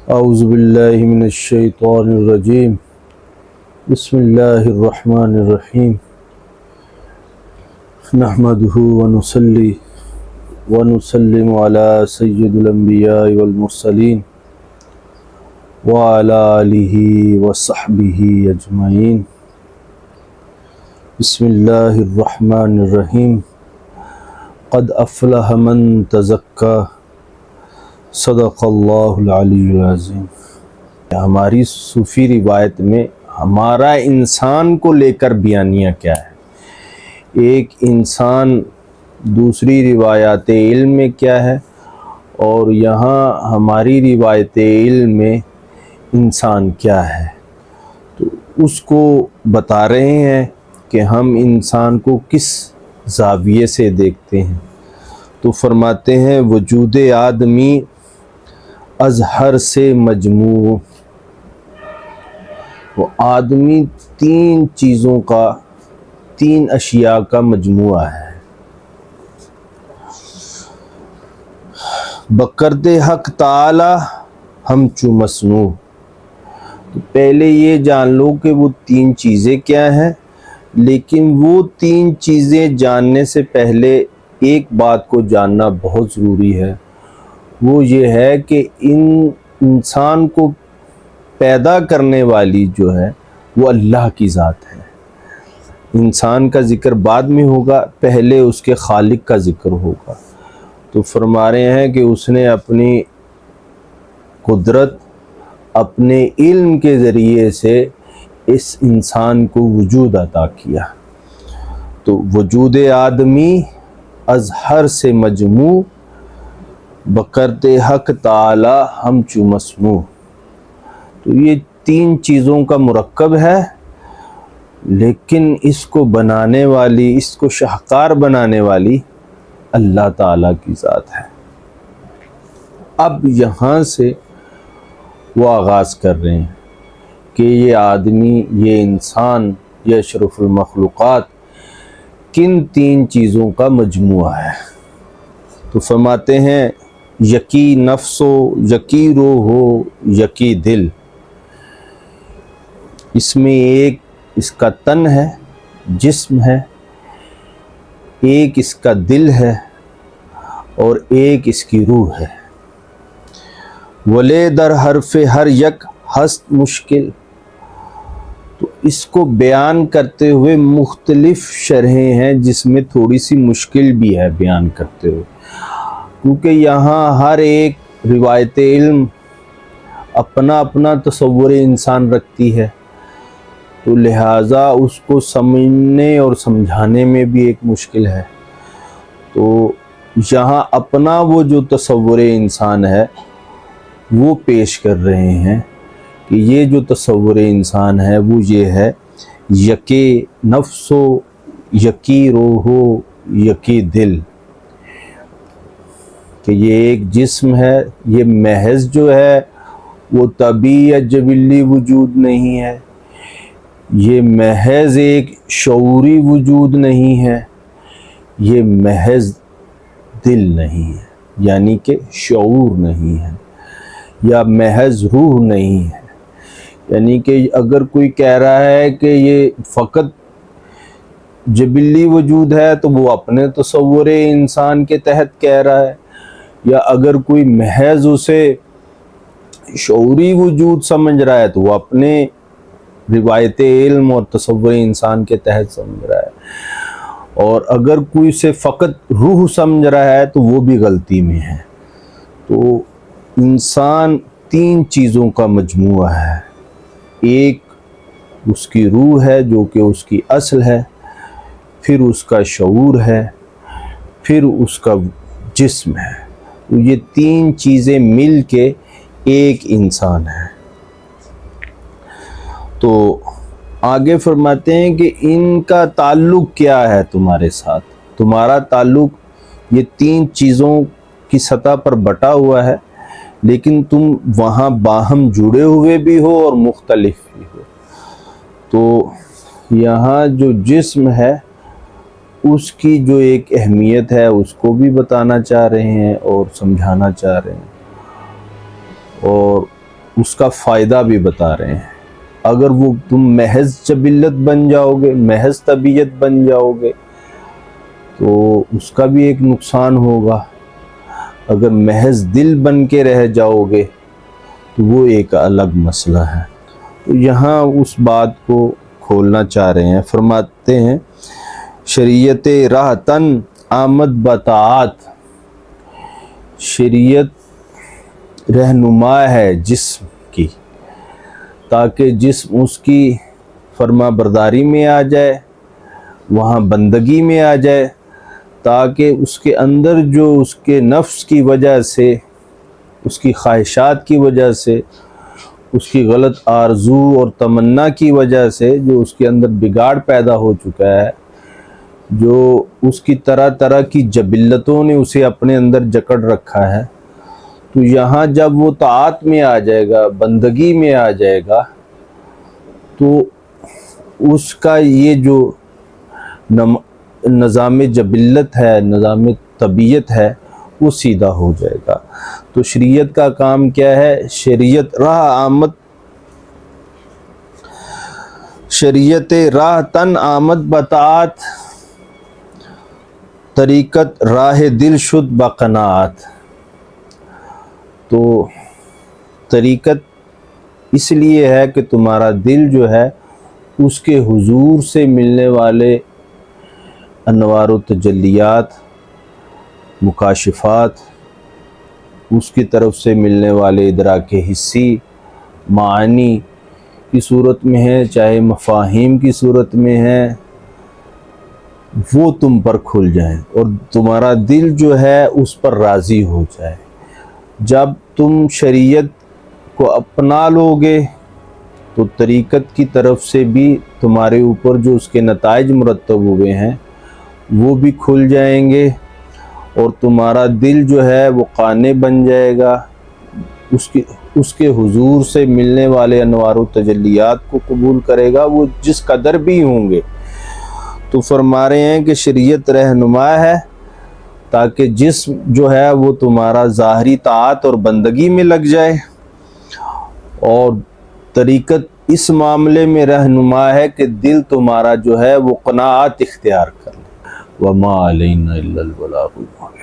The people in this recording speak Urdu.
اعوذ باللہ من الشیطان الرجیم بسم اللہ الرحمن الرحیم نحمدہ ونصلی ونسلم علی سید الانبیاء والمرسلین وعلی آلہ وصحبہ اجمعین بسم اللہ الرحمن الرحیم قد افلح من تزکا صدق اللہ العلی العظیم۔ ہماری صوفی روایت میں ہمارا انسان کو لے کر بیانیہ کیا ہے، ایک انسان دوسری روایات علم میں کیا ہے، اور یہاں ہماری روایت علم میں انسان کیا ہے، تو اس کو بتا رہے ہیں کہ ہم انسان کو کس زاویے سے دیکھتے ہیں۔ تو فرماتے ہیں وجود آدمی اظہر سے مجموع، وہ آدمی تین چیزوں کا، تین اشیاء کا مجموعہ ہے۔ بکرد حق تعالی ہم چو مصنوع، تو پہلے یہ جان لو کہ وہ تین چیزیں کیا ہیں، لیکن وہ تین چیزیں جاننے سے پہلے ایک بات کو جاننا بہت ضروری ہے، وہ یہ ہے کہ انسان کو پیدا کرنے والی جو ہے وہ اللہ کی ذات ہے۔ انسان کا ذکر بعد میں ہوگا، پہلے اس کے خالق کا ذکر ہوگا۔ تو فرما رہے ہیں کہ اس نے اپنی قدرت، اپنے علم کے ذریعے سے اس انسان کو وجود عطا کیا۔ تو وجود آدمی اظہر سے مجموع، بکرد حق تعالی ہم چو مصنوع، تو یہ تین چیزوں کا مرکب ہے، لیکن اس کو بنانے والی، اس کو شاہکار بنانے والی اللہ تعالیٰ کی ذات ہے۔ اب یہاں سے وہ آغاز کر رہے ہیں کہ یہ آدمی، یہ انسان، یہ اشرف المخلوقات کن تین چیزوں کا مجموعہ ہے۔ تو فرماتے ہیں یکی نفس ہو، یکی روح ہو، یکی دل۔ اس میں ایک اس کا تن ہے، جسم ہے، ایک اس کا دل ہے، اور ایک اس کی روح ہے۔ ولے در حرف ہر یک ہست مشکل، تو اس کو بیان کرتے ہوئے مختلف شرحیں ہیں جس میں تھوڑی سی مشکل بھی ہے بیان کرتے ہوئے، کیونکہ یہاں ہر ایک روایت علم اپنا اپنا تصور انسان رکھتی ہے، تو لہٰذا اس کو سمجھنے اور سمجھانے میں بھی ایک مشکل ہے۔ تو یہاں اپنا وہ جو تصور انسان ہے وہ پیش کر رہے ہیں کہ یہ جو تصور انسان ہے وہ یہ ہے یکی نفس و یکی روح و یکی دل، کہ یہ ایک جسم ہے، یہ محض جو ہے وہ طبیعی یا جبلی وجود نہیں ہے، یہ محض ایک شعوری وجود نہیں ہے، یہ محض دل نہیں ہے، یعنی کہ شعور نہیں ہے، یا محض روح نہیں ہے۔ یعنی کہ اگر کوئی کہہ رہا ہے کہ یہ فقط جبلی وجود ہے تو وہ اپنے تصور انسان کے تحت کہہ رہا ہے، یا اگر کوئی محض اسے شعوری وجود سمجھ رہا ہے تو وہ اپنے روایت علم اور تصور انسان کے تحت سمجھ رہا ہے، اور اگر کوئی اسے فقط روح سمجھ رہا ہے تو وہ بھی غلطی میں ہے۔ تو انسان تین چیزوں کا مجموعہ ہے، ایک اس کی روح ہے جو کہ اس کی اصل ہے، پھر اس کا شعور ہے، پھر اس کا جسم ہے۔ تو یہ تین چیزیں مل کے ایک انسان ہے۔ تو آگے فرماتے ہیں کہ ان کا تعلق کیا ہے تمہارے ساتھ، تمہارا تعلق یہ تین چیزوں کی سطح پر بٹا ہوا ہے، لیکن تم وہاں باہم جڑے ہوئے بھی ہو اور مختلف بھی ہو۔ تو یہاں جو جسم ہے اس کی جو ایک اہمیت ہے اس کو بھی بتانا چاہ رہے ہیں اور سمجھانا چاہ رہے ہیں، اور اس کا فائدہ بھی بتا رہے ہیں۔ اگر وہ تم محض جبلت بن جاؤ گے، محض طبیعت بن جاؤ گے تو اس کا بھی ایک نقصان ہوگا۔ اگر محض دل بن کے رہ جاؤ گے تو وہ ایک الگ مسئلہ ہے۔ تو یہاں اس بات کو کھولنا چاہ رہے ہیں، فرماتے ہیں شریعت راہ تن آمد بطاعت، شریعت رہنما ہے جسم کی، تاکہ جسم اس کی فرما برداری میں آ جائے، وہاں بندگی میں آ جائے، تاکہ اس کے اندر جو اس کے نفس کی وجہ سے، اس کی خواہشات کی وجہ سے، اس کی غلط آرزو اور تمنا کی وجہ سے جو اس کے اندر بگاڑ پیدا ہو چکا ہے، جو اس کی طرح طرح کی جبلتوں نے اسے اپنے اندر جکڑ رکھا ہے، تو یہاں جب وہ طاعت میں آ جائے گا، بندگی میں آ جائے گا، تو اس کا یہ جو نظام جبلت ہے، نظام طبیعت ہے، وہ سیدھا ہو جائے گا۔ تو شریعت کا کام کیا ہے؟ شریعت راہ تن آمد بطاعت، طریقت راہ دل شد بقناعت۔ تو طریقت اس لیے ہے کہ تمہارا دل جو ہے اس کے حضور سے ملنے والے انوار و تجلیات، مکاشفات، اس کی طرف سے ملنے والے ادراک حسی، معانی کی صورت میں ہے، چاہے مفاہیم کی صورت میں ہے، وہ تم پر کھل جائیں اور تمہارا دل جو ہے اس پر راضی ہو جائے۔ جب تم شریعت کو اپنا لو گے تو طریقت کی طرف سے بھی تمہارے اوپر جو اس کے نتائج مرتب ہوئے ہیں وہ بھی کھل جائیں گے، اور تمہارا دل جو ہے وہ قانع بن جائے گا، اس کے حضور سے ملنے والے انوار و تجلیات کو قبول کرے گا، وہ جس قدر بھی ہوں گے۔ تو فرما رہے ہیں کہ شریعت رہنما ہے تاکہ جسم جو ہے وہ تمہارا ظاہری طاعت اور بندگی میں لگ جائے، اور طریقت اس معاملے میں رہنما ہے کہ دل تمہارا جو ہے وہ قناعت اختیار کر لے۔ وَمَا عَلَيْنَا إِلَّا الْبَلَاغُ الْمُبِينُ۔